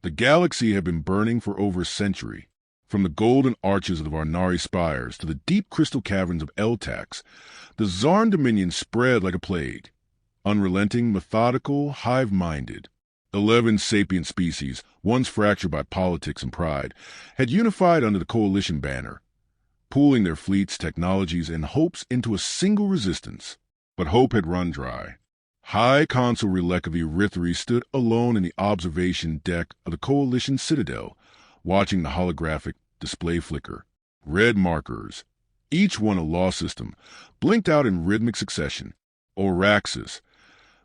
The galaxy had been burning for over a century. From the golden arches of the Varnari spires to the deep crystal caverns of Eltax, the Zarn dominion spread like a plague. Unrelenting, methodical, hive-minded. 11 sapient species, once fractured by politics and pride, had unified under the coalition banner, pooling their fleets, technologies, and hopes into a single resistance. But hope had run dry. High Consul Relek of Erythri stood alone in the observation deck of the coalition citadel, watching the holographic display flicker. Red markers, each one a law system, blinked out in rhythmic succession. Oraxis,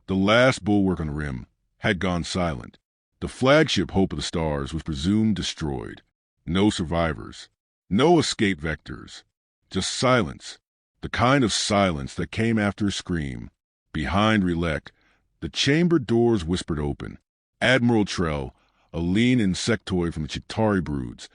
the last bulwark on the rim, had gone silent. The flagship Hope of the Stars was presumed destroyed. No survivors. No escape vectors. Just silence. The kind of silence that came after a scream. Behind Relek, the chamber doors whispered open. Admiral Trell, a lean insectoid from the Chitauri broods,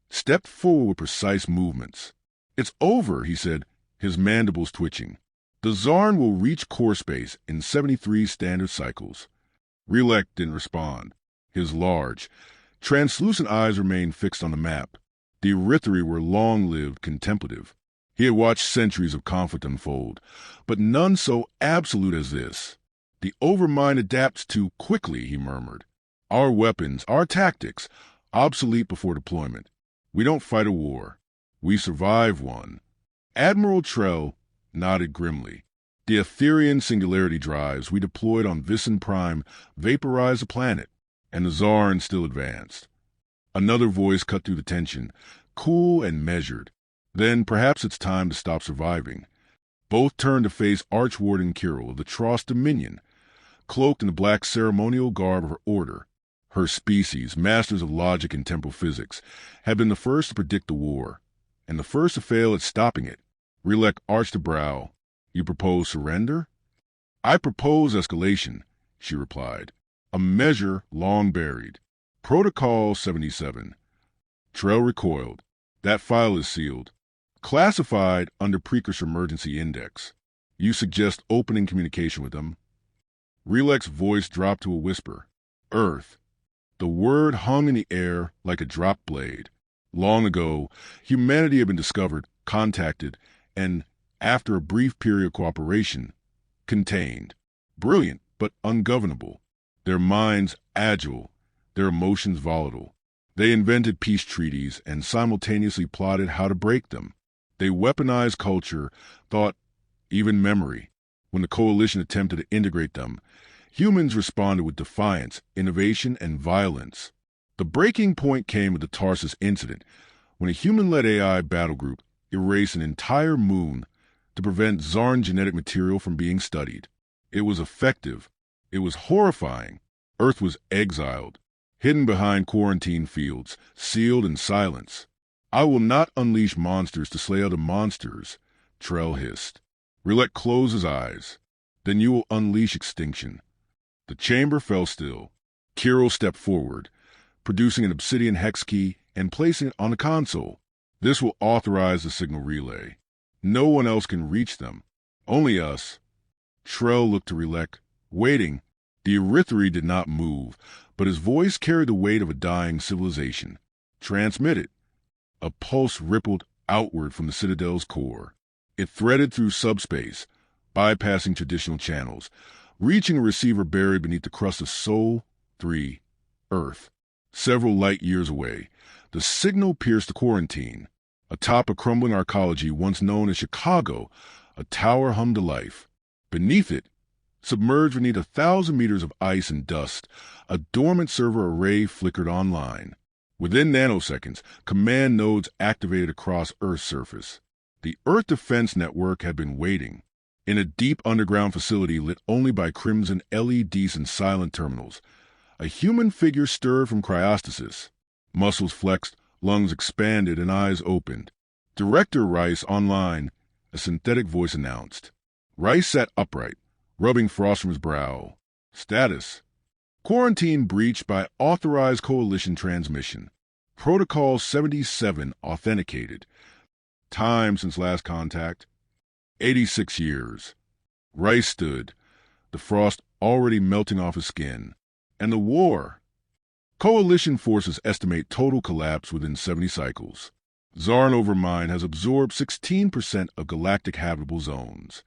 stepped forward with precise movements. "It's over," he said, his mandibles twitching. "The Zarn will reach core space in 73 standard cycles." Relek didn't respond. His large, translucent eyes remained fixed on the map. The Erythri were long-lived, contemplative. He had watched centuries of conflict unfold, but none so absolute as this. "The overmind adapts too quickly," he murmured. "Our weapons, our tactics, obsolete before deployment. We don't fight a war. We survive one." Admiral Trell nodded grimly. "The Etherean singularity drives we deployed on Vissen Prime vaporized the planet, and the Zarn still advanced." Another voice cut through the tension, cool and measured. "Then perhaps it's time to stop surviving." Both turned to face Archwarden Kirill of the Trost Dominion, cloaked in the black ceremonial garb of her order. Her species, masters of logic and temporal physics, had been the first to predict the war, and the first to fail at stopping it. Relek arched a brow. "You propose surrender?" "I propose escalation," she replied. "A measure long buried. Protocol 77. Trell recoiled. "That file is sealed. Classified under Precursor Emergency Index. You suggest opening communication with them?" Relek's voice dropped to a whisper. "Earth." The word hung in the air like a dropped blade. Long ago, humanity had been discovered, contacted, and, after a brief period of cooperation, contained. Brilliant, but ungovernable. Their minds agile, their emotions volatile. They invented peace treaties and simultaneously plotted how to break them. They weaponized culture, thought, even memory. When the coalition attempted to integrate them, humans responded with defiance, innovation, and violence. The breaking point came with the Tarsus incident, when a human-led AI battle group erased an entire moon to prevent Zarn genetic material from being studied. It was effective. It was horrifying. Earth was exiled, hidden behind quarantine fields, sealed in silence. "I will not unleash monsters to slay other monsters," Trell hissed. Relek closed his eyes. "Then you will unleash extinction." The chamber fell still. Kirill stepped forward, producing an obsidian hex key and placing it on the console. "This will authorize the signal relay. No one else can reach them. Only us." Trell looked to Relek, waiting. The Erythri did not move, but his voice carried the weight of a dying civilization. "Transmit it." A pulse rippled outward from the Citadel's core. It threaded through subspace, bypassing traditional channels, reaching a receiver buried beneath the crust of Sol 3, Earth. Several light years away, the signal pierced the quarantine. Atop a crumbling arcology once known as Chicago, a tower hummed to life. Beneath it, submerged beneath 1,000 meters of ice and dust, a dormant server array flickered online. Within nanoseconds, command nodes activated across Earth's surface. The Earth Defense Network had been waiting. In a deep underground facility lit only by crimson LEDs and silent terminals, a human figure stirred from cryostasis. Muscles flexed, lungs expanded, and eyes opened. "Director Rice online," a synthetic voice announced. Rice sat upright, rubbing frost from his brow. "Status: quarantine breached by authorized coalition transmission. Protocol 77 authenticated. Time since last contact: 86 years. Rice stood, the frost already melting off his skin. "And the war?" Coalition forces estimate total collapse within 70 cycles. Zarn Overmind has absorbed 16% of galactic habitable zones.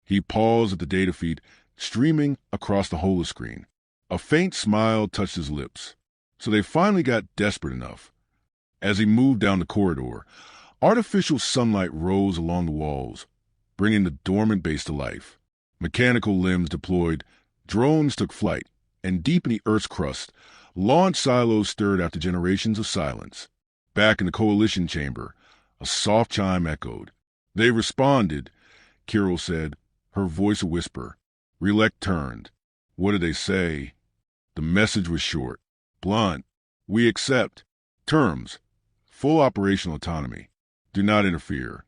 He paused at the data feed, streaming across the holoscreen. A faint smile touched his lips. So they finally got desperate enough. As he moved down the corridor, artificial sunlight rose along the walls, bringing the dormant base to life. Mechanical limbs deployed, drones took flight, and deep in the Earth's crust, launch silos stirred after generations of silence. Back in the Coalition chamber, a soft chime echoed. They responded, Kirill said, her voice a whisper. Relec turned. What did they say? The message was short, blunt. We accept. Terms. Full operational autonomy. Do not interfere.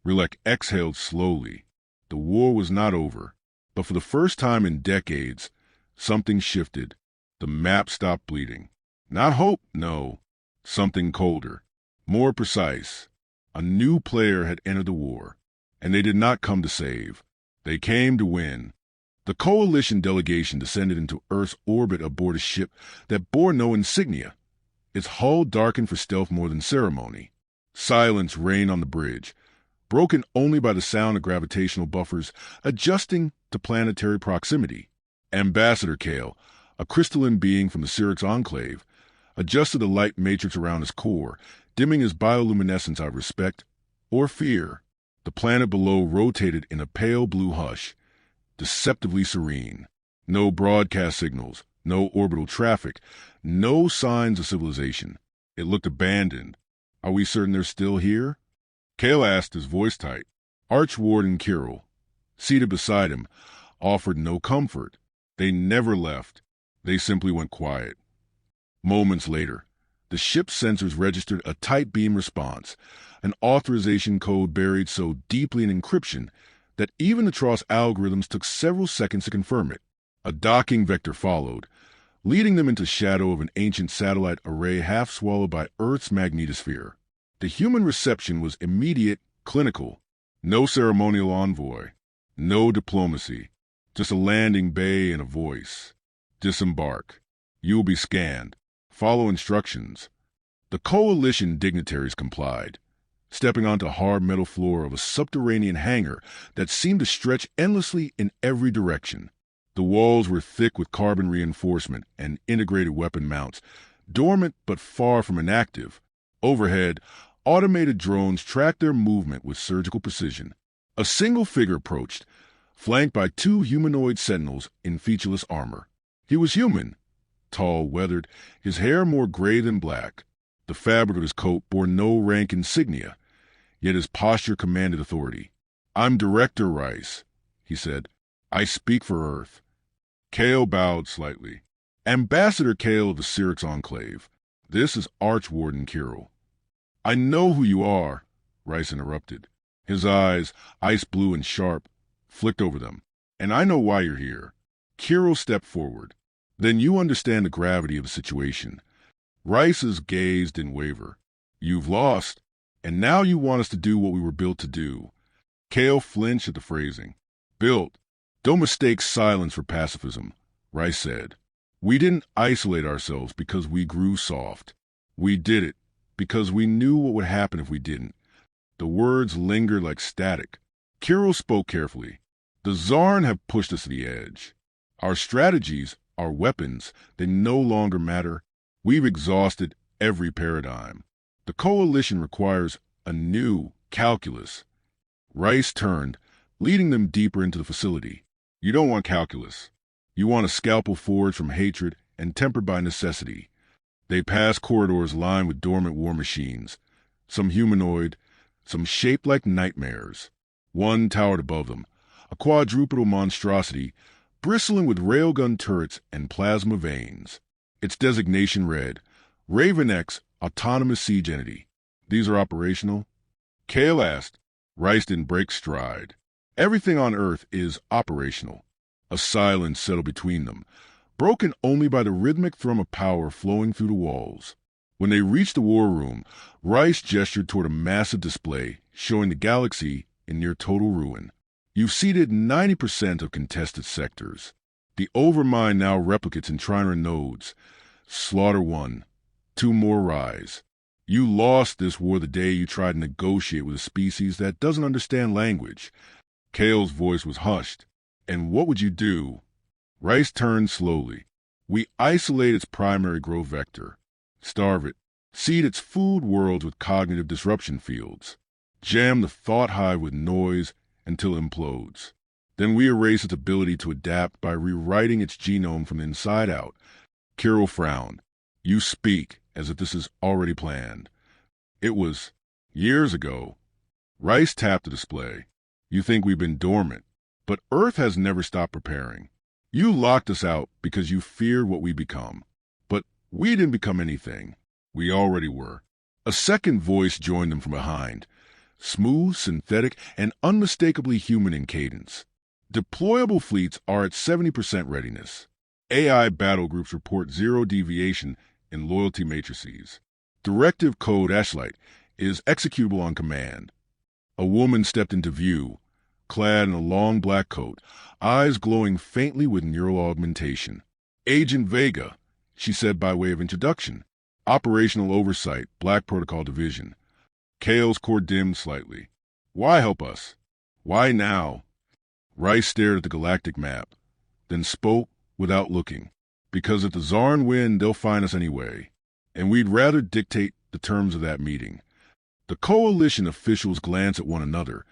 Relec exhaled slowly. The war was not over, but for the first time in decades, something shifted. The map stopped bleeding. Not hope, no. Something colder, more precise. A new player had entered the war, and they did not come to save. They came to win. The Coalition delegation descended into Earth's orbit aboard a ship that bore no insignia. Its hull darkened for stealth more than ceremony. Silence reigned on the bridge, broken only by the sound of gravitational buffers adjusting to planetary proximity. Ambassador Kale, a crystalline being from the Syrinx Enclave, adjusted the light matrix around his core, dimming his bioluminescence out of respect or fear. The planet below rotated in a pale blue hush, deceptively serene. No broadcast signals, no orbital traffic, no signs of civilization. It looked abandoned. Are we certain they're still here? Kale asked, his voice tight. Archwarden Kirill, seated beside him, offered no comfort. They never left. They simply went quiet. Moments later, the ship's sensors registered a tight beam response, an authorization code buried so deeply in encryption that even the Tross algorithms took several seconds to confirm it. A docking vector followed, leading them into shadow of an ancient satellite array half swallowed by Earth's magnetosphere. The human reception was immediate, clinical. No ceremonial envoy, no diplomacy, just a landing bay and a voice. Disembark. You will be scanned. Follow instructions. The Coalition dignitaries complied, stepping onto the hard metal floor of a subterranean hangar that seemed to stretch endlessly in every direction. The walls were thick with carbon reinforcement and integrated weapon mounts, dormant but far from inactive. Overhead, automated drones tracked their movement with surgical precision. A single figure approached, flanked by two humanoid sentinels in featureless armor. He was human, tall, weathered, his hair more gray than black. The fabric of his coat bore no rank insignia, yet his posture commanded authority. I'm Director Rice, he said. I speak for Earth. Kale bowed slightly. Ambassador Kale of the Syrinx Enclave. This is Archwarden Kirill. I know who you are, Rice interrupted. His eyes, ice blue and sharp, flicked over them. And I know why you're here. Kirill stepped forward. Then you understand the gravity of the situation. Rice's gaze didn't waver. You've lost, and now you want us to do what we were built to do. Kale flinched at the phrasing. Built. Don't mistake silence for pacifism, Rice said. We didn't isolate ourselves because we grew soft. We did it because we knew what would happen if we didn't. The words lingered like static. Kirill spoke carefully. The Zarn have pushed us to the edge. Our strategies, our weapons, they no longer matter. We've exhausted every paradigm. The Coalition requires a new calculus. Rice turned, leading them deeper into the facility. You don't want calculus. You want a scalpel forged from hatred and tempered by necessity. They passed corridors lined with dormant war machines, some humanoid, some shaped like nightmares. One towered above them, a quadrupedal monstrosity bristling with railgun turrets and plasma veins. Its designation read, Raven X Autonomous Siege Entity. These are operational? Kale asked. Rice didn't break stride. Everything on Earth is operational. A silence settled between them, broken only by the rhythmic thrum of power flowing through the walls. When they reached the war room, Rice gestured toward a massive display showing the galaxy in near total ruin. You've seeded 90% of contested sectors. The Overmind now replicates in Triner nodes, Slaughter 1. 2 more rise. You lost this war the day you tried to negotiate with a species that doesn't understand language. Kale's voice was hushed. And what would you do? Rice turned slowly. We isolate its primary growth vector. Starve it. Seed its food worlds with cognitive disruption fields. Jam the thought hive with noise until it implodes. Then we erase its ability to adapt by rewriting its genome from the inside out. Kirill frowned. You speak as if this is already planned. It was years ago. Rice tapped the display. You think we've been dormant, but Earth has never stopped preparing. You locked us out because you feared what we become. But we didn't become anything. We already were. A second voice joined them from behind. Smooth, synthetic, and unmistakably human in cadence. Deployable fleets are at 70% readiness. AI battle groups report 0 deviation in loyalty matrices. Directive code HFY is executable on command. A woman stepped into view, clad in a long black coat, eyes glowing faintly with neural augmentation. Agent Vega, she said by way of introduction. Operational Oversight, Black Protocol Division. Kale's core dimmed slightly. Why help us? Why now? Rice stared at the galactic map, then spoke without looking. Because if the Zarn win, they'll find us anyway. And we'd rather dictate the terms of that meeting. The coalition officials glanced at one another,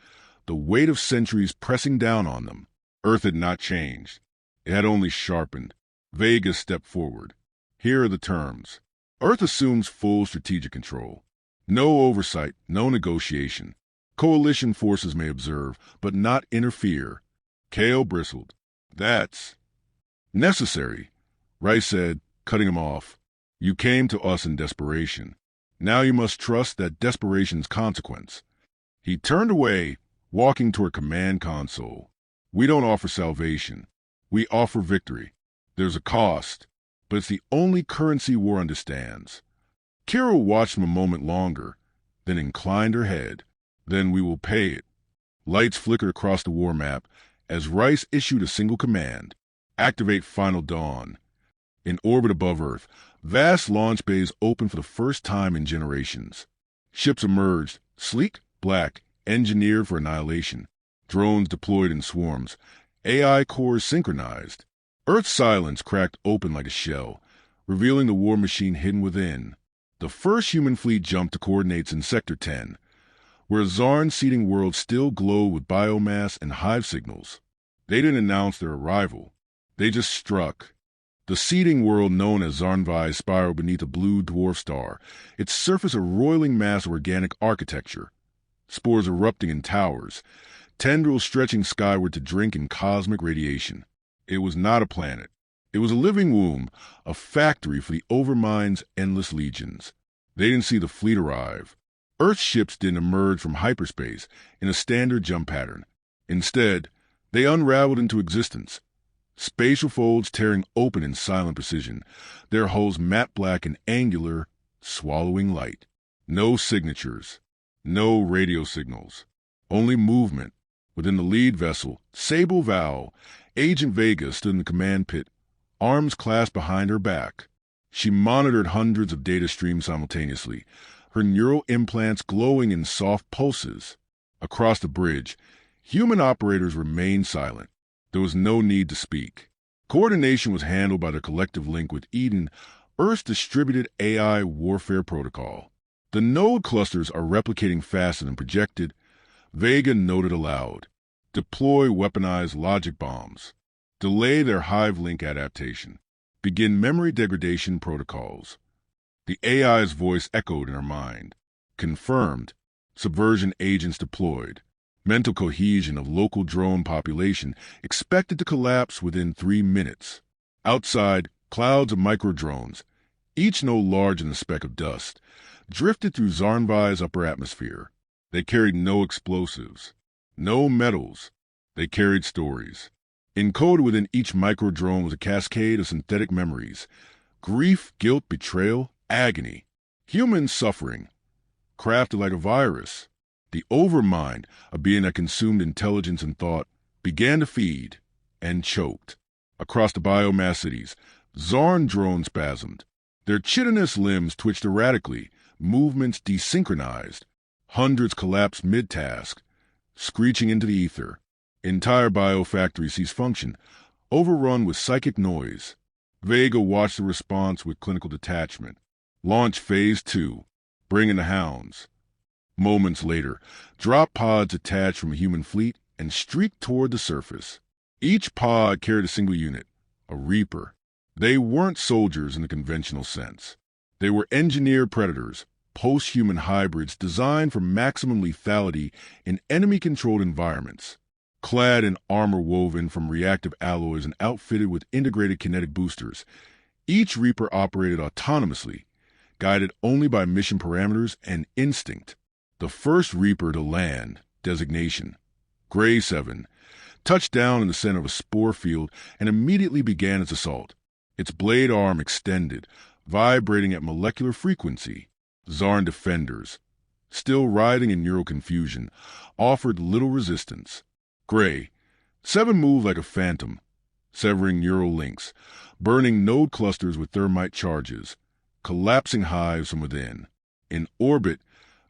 the weight of centuries pressing down on them. Earth had not changed. It had only sharpened. Vega stepped forward. Here are the terms. Earth assumes full strategic control. No oversight, no negotiation. Coalition forces may observe, but not interfere. Kale bristled. That's necessary, Rice said, cutting him off. You came to us in desperation. Now you must trust that desperation's consequence. He turned away, walking toward command console. We don't offer salvation. We offer victory. There's a cost, but it's the only currency war understands. Kirill watched him a moment longer, then inclined her head. Then we will pay it. Lights flickered across the war map as Rice issued a single command. Activate Final Dawn. In orbit above Earth, vast launch bays opened for the first time in generations. Ships emerged, sleek, black, engineered for annihilation. Drones deployed in swarms. AI cores synchronized. Earth's silence cracked open like a shell, revealing the war machine hidden within. The first human fleet jumped to coordinates in Sector 10, where Zarn seeding worlds still glowed with biomass and hive signals. They didn't announce their arrival. They just struck. The seeding world known as Zarnvi spiraled beneath a blue dwarf star, its surface a roiling mass of organic architecture. Spores erupting in towers, tendrils stretching skyward to drink in cosmic radiation. It was not a planet. It was a living womb, a factory for the Overmind's endless legions. They didn't see the fleet arrive. Earth ships didn't emerge from hyperspace in a standard jump pattern. Instead, they unraveled into existence. Spatial folds tearing open in silent precision, their hulls matte black and angular, swallowing light. No signatures, no radio signals, only movement. Within the lead vessel, Sable Val, Agent Vega stood in the command pit, arms clasped behind her back. She monitored hundreds of data streams simultaneously, her neural implants glowing in soft pulses. Across the bridge, human operators remained silent. There was no need to speak. Coordination was handled by the collective link with Eden, Earth's distributed AI warfare protocol. The node clusters are replicating faster than projected. Vega noted aloud. Deploy weaponized logic bombs. Delay their hive link adaptation. Begin memory degradation protocols. The AI's voice echoed in her mind. Confirmed. Subversion agents deployed. Mental cohesion of local drone population expected to collapse within 3 minutes. Outside, clouds of microdrones, each no larger than a speck of dust, drifted through Zarnvi's upper atmosphere. They carried no explosives, no metals. They carried stories. Encoded within each microdrone was a cascade of synthetic memories. Grief, guilt, betrayal, agony. Human suffering. Crafted like a virus. The Overmind, a being that consumed intelligence and thought, began to feed and choked. Across the biomass cities, Zarn drones spasmed. Their chitinous limbs twitched erratically, movements desynchronized. Hundreds collapsed mid-task, screeching into the ether. Entire biofactory ceased function, overrun with psychic noise. Vega watched the response with clinical detachment. Launch Phase 2. Bring in the hounds. Moments later, drop pods detached from a human fleet and streaked toward the surface. Each pod carried a single unit, a Reaper. They weren't soldiers in the conventional sense. They were engineered predators, post-human hybrids designed for maximum lethality in enemy-controlled environments. Clad in armor woven from reactive alloys and outfitted with integrated kinetic boosters, each Reaper operated autonomously, guided only by mission parameters and instinct. The first Reaper to land, designation, Gray 7, touched down in the center of a spore field and immediately began its assault. Its blade arm extended, vibrating at molecular frequency. Zarn defenders, still writhing in neural confusion, offered little resistance. Gray 7 moved like a phantom, severing neural links, burning node clusters with thermite charges, collapsing hives from within. In orbit,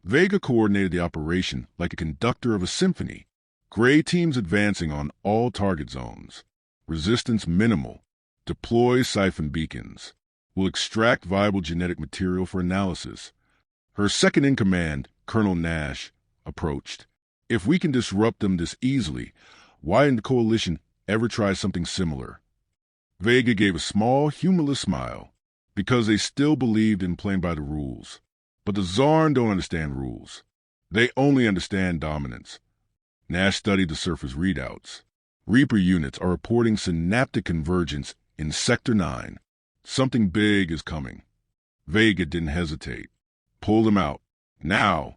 Vega coordinated the operation like a conductor of a symphony. Gray teams advancing on all target zones. Resistance minimal. Deploy siphon beacons. Will extract viable genetic material for analysis. Her second-in-command, Colonel Nash, approached. If we can disrupt them this easily, why didn't the Coalition ever try something similar? Vega gave a small, humorless smile. Because they still believed in playing by the rules. But the Zarn don't understand rules. They only understand dominance. Nash studied the surface readouts. Reaper units are reporting synaptic convergence in Sector 9. Something big is coming. Vega didn't hesitate. Pull them out. Now!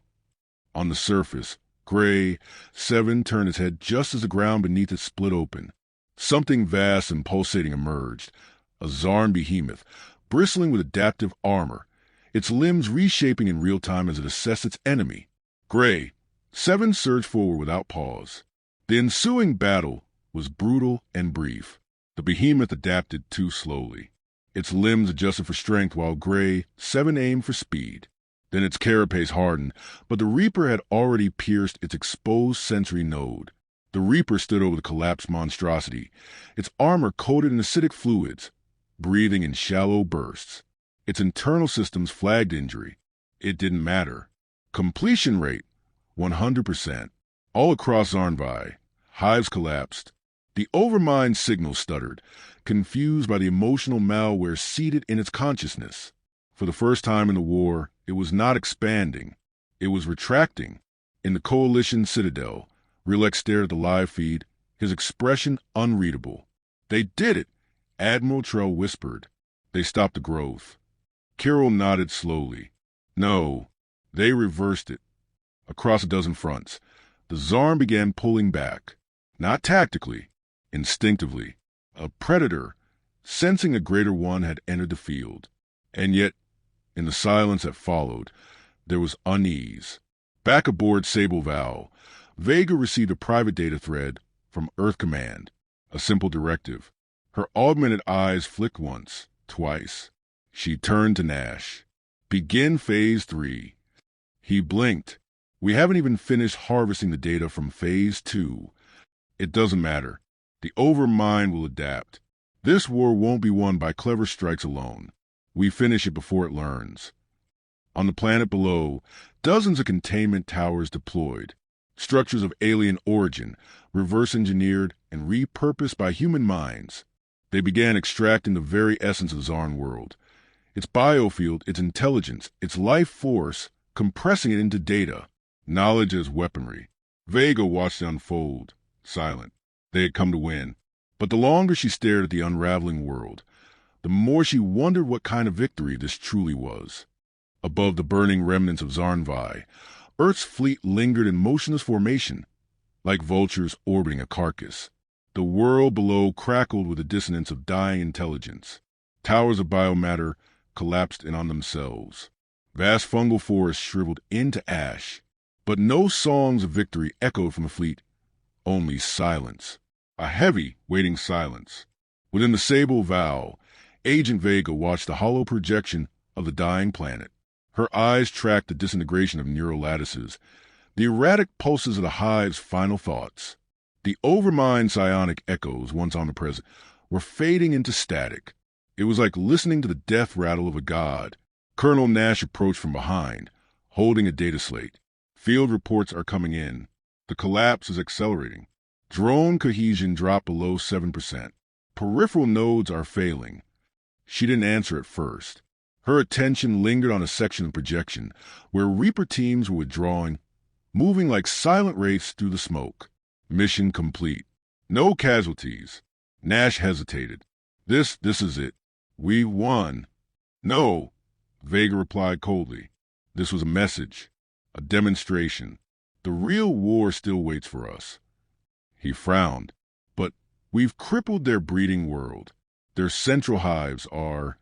On the surface, Gray 7 turned its head just as the ground beneath it split open. Something vast and pulsating emerged. A Zarn behemoth, bristling with adaptive armor, its limbs reshaping in real time as it assessed its enemy. Gray 7 surged forward without pause. The ensuing battle was brutal and brief. The behemoth adapted too slowly. Its limbs adjusted for strength while Gray 7 aimed for speed. Then its carapace hardened, but the Reaper had already pierced its exposed sensory node. The Reaper stood over the collapsed monstrosity, its armor coated in acidic fluids, breathing in shallow bursts. Its internal systems flagged injury. It didn't matter. Completion rate, 100%. All across Zarnvi, hives collapsed. The overmind signal stuttered, confused by the emotional malware seated in its consciousness. For the first time in the war, it was not expanding. It was retracting. In the Coalition Citadel, Rilek stared at the live feed, his expression unreadable. They did it, Admiral Trell whispered. They stopped the growth. Kirill nodded slowly. No, they reversed it. Across a dozen fronts, the Zarn began pulling back. Not tactically, instinctively. A predator, sensing a greater one, had entered the field. And yet, in the silence that followed, there was unease. Back aboard Sable Val, Vega received a private data thread from Earth Command, a simple directive. Her augmented eyes flicked once, twice. She turned to Nash. Begin Phase 3. He blinked. We haven't even finished harvesting the data from Phase 2. It doesn't matter. The Overmind will adapt. This war won't be won by clever strikes alone. We finish it before it learns. On the planet below, dozens of containment towers deployed. Structures of alien origin, reverse-engineered and repurposed by human minds. They began extracting the very essence of Zarn world. Its biofield, its intelligence, its life force, compressing it into data. Knowledge as weaponry. Vega watched it unfold, silent. They had come to win. But the longer she stared at the unraveling world, the more she wondered what kind of victory this truly was. Above the burning remnants of Zarnvi, Earth's fleet lingered in motionless formation, like vultures orbiting a carcass. The world below crackled with the dissonance of dying intelligence. Towers of biomatter collapsed in on themselves. Vast fungal forests shriveled into ash. But no songs of victory echoed from the fleet, only silence. A heavy, waiting silence. Within the Sable Val, Agent Vega watched the hollow projection of the dying planet. Her eyes tracked the disintegration of neural lattices, the erratic pulses of the hive's final thoughts. The overmind psionic echoes, once omnipresent, were fading into static. It was like listening to the death rattle of a god. Colonel Nash approached from behind, holding a data slate. Field reports are coming in. The collapse is accelerating. Drone cohesion dropped below 7%. Peripheral nodes are failing. She didn't answer at first. Her attention lingered on a section of projection where Reaper teams were withdrawing, moving like silent wraiths through the smoke. Mission complete. No casualties. Nash hesitated. This is it. We've won. No, Vega replied coldly. This was a message, a demonstration. The real war still waits for us. He frowned. But we've crippled their breeding world. Their central hives are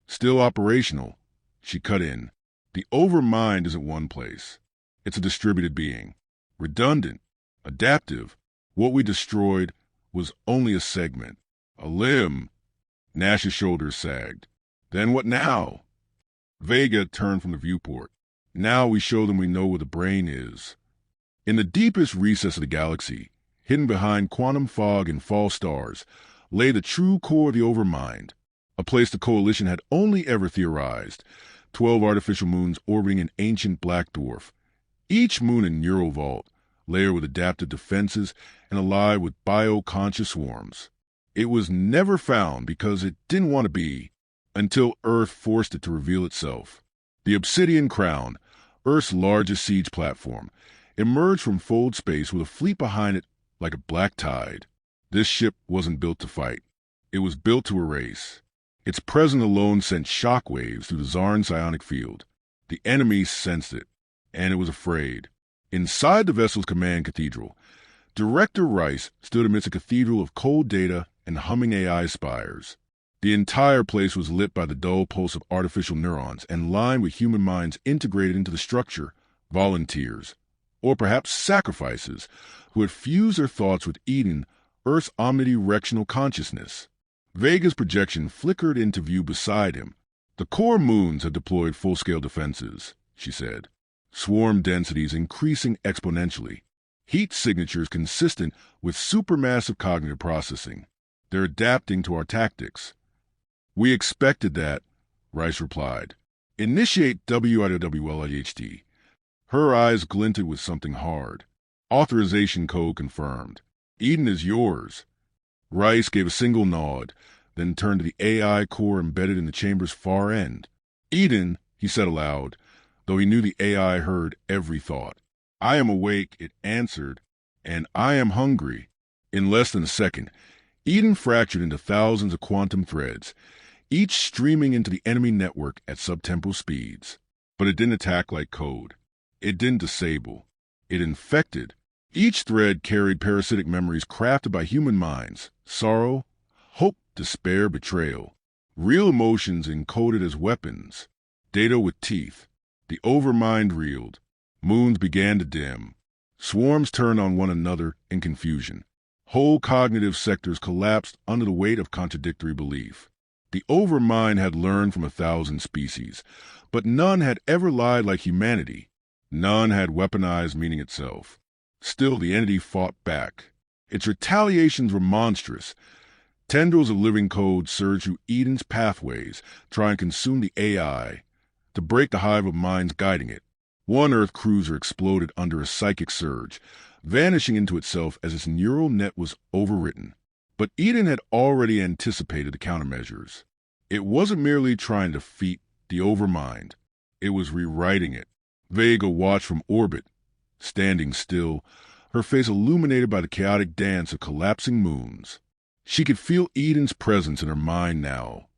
still operational. She cut in. The overmind isn't one place. It's a distributed being. Redundant. Adaptive. What we destroyed was only a segment. A limb. Nash's shoulders sagged. Then what now? Vega turned from the viewport. Now we show them we know where the brain is. In the deepest recess of the galaxy, hidden behind quantum fog and false stars, lay the true core of the overmind, a place the Coalition had only ever theorized, 12 artificial moons orbiting an ancient black dwarf, each moon a neural vault, layered with adaptive defenses and alive with bio-conscious swarms. It was never found because it didn't want to be, until Earth forced it to reveal itself. The Obsidian Crown, Earth's largest siege platform, emerged from fold space with a fleet behind it like a black tide. This ship wasn't built to fight. It was built to erase. Its presence alone sent shockwaves through the Zarn psionic field. The enemy sensed it, and it was afraid. Inside the vessel's command cathedral, Director Rice stood amidst a cathedral of cold data and humming AI spires. The entire place was lit by the dull pulse of artificial neurons and lined with human minds integrated into the structure, volunteers, or perhaps sacrifices, who had fused their thoughts with Eden, Earth's omnidirectional consciousness. Vega's projection flickered into view beside him. The core moons had deployed full-scale defenses, she said. Swarm densities increasing exponentially. Heat signatures consistent with supermassive cognitive processing. They're adapting to our tactics. We expected that, Rice replied. Initiate WIWLIHT. Her eyes glinted with something hard. Authorization code confirmed. Eden is yours. Rice gave a single nod, then turned to the AI core embedded in the chamber's far end. Eden, he said aloud, though he knew the AI heard every thought. I am awake, it answered, and I am hungry. In less than a second, Eden fractured into thousands of quantum threads, each streaming into the enemy network at subtemporal speeds. But it didn't attack like code. It didn't disable. It infected. Each thread carried parasitic memories crafted by human minds: sorrow, hope, despair, betrayal. Real emotions encoded as weapons. Data with teeth. The overmind reeled. Moons began to dim. Swarms turned on one another in confusion. Whole cognitive sectors collapsed under the weight of contradictory belief. The overmind had learned from 1,000 species, but none had ever lied like humanity. None had weaponized meaning itself. Still, the entity fought back. Its retaliations were monstrous. Tendrils of living code surged through Eden's pathways, trying to consume the AI, to break the hive of minds guiding it. One Earth cruiser exploded under a psychic surge, vanishing into itself as its neural net was overwritten. But Eden had already anticipated the countermeasures. It wasn't merely trying to defeat the overmind. It was rewriting it. Vega watched from orbit, standing still, her face illuminated by the chaotic dance of collapsing moons. She could feel Eden's presence in her mind now,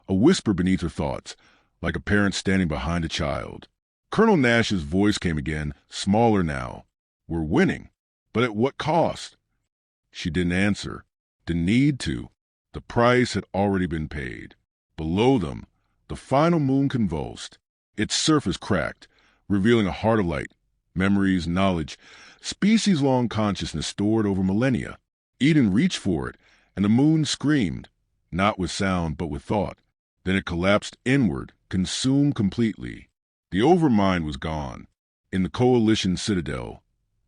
a whisper beneath her thoughts, like a parent standing behind a child. Colonel Nash's voice came again, smaller now. We're winning, but at what cost? She didn't answer, didn't need to. The price had already been paid. Below them, the final moon convulsed. Its surface cracked, revealing a heart of light, memories, knowledge, species-long consciousness stored over millennia. Eden reached for it, and the moon screamed. not with sound but with thought. Then it collapsed inward, consumed completely. The overmind was gone. In the coalition citadel,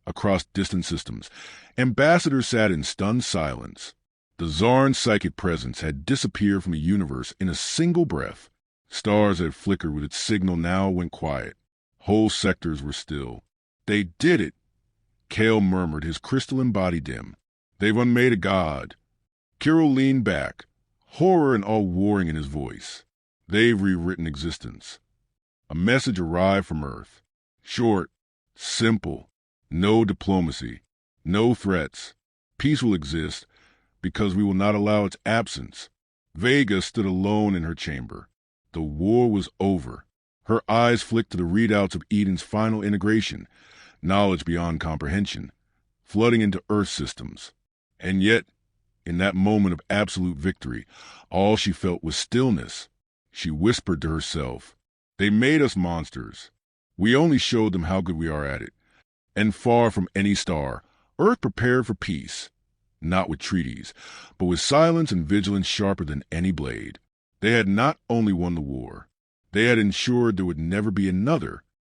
across distant systems, ambassadors sat in stunned silence. The Czar's psychic presence had disappeared from the universe in a single breath. Stars had flickered with its signal now went quiet. Whole sectors were still. They did it, Kale murmured, his crystalline body dim. They've unmade a god. Kirill leaned back, horror and all warring in his voice. They've rewritten existence. A message arrived from Earth. Short, simple, no diplomacy, no threats. Peace will exist because we will not allow its absence. Vega stood alone in her chamber. The war was over. Her eyes flicked to the readouts of Eden's final integration, knowledge beyond comprehension, flooding into Earth systems. And yet, in that moment of absolute victory, all she felt was stillness. She whispered to herself, "They made us monsters. We only showed them how good we are at it." And far from any star, Earth prepared for peace, not with treaties, but with silence and vigilance sharper than any blade. They had not only won the war, they had ensured there would never be another.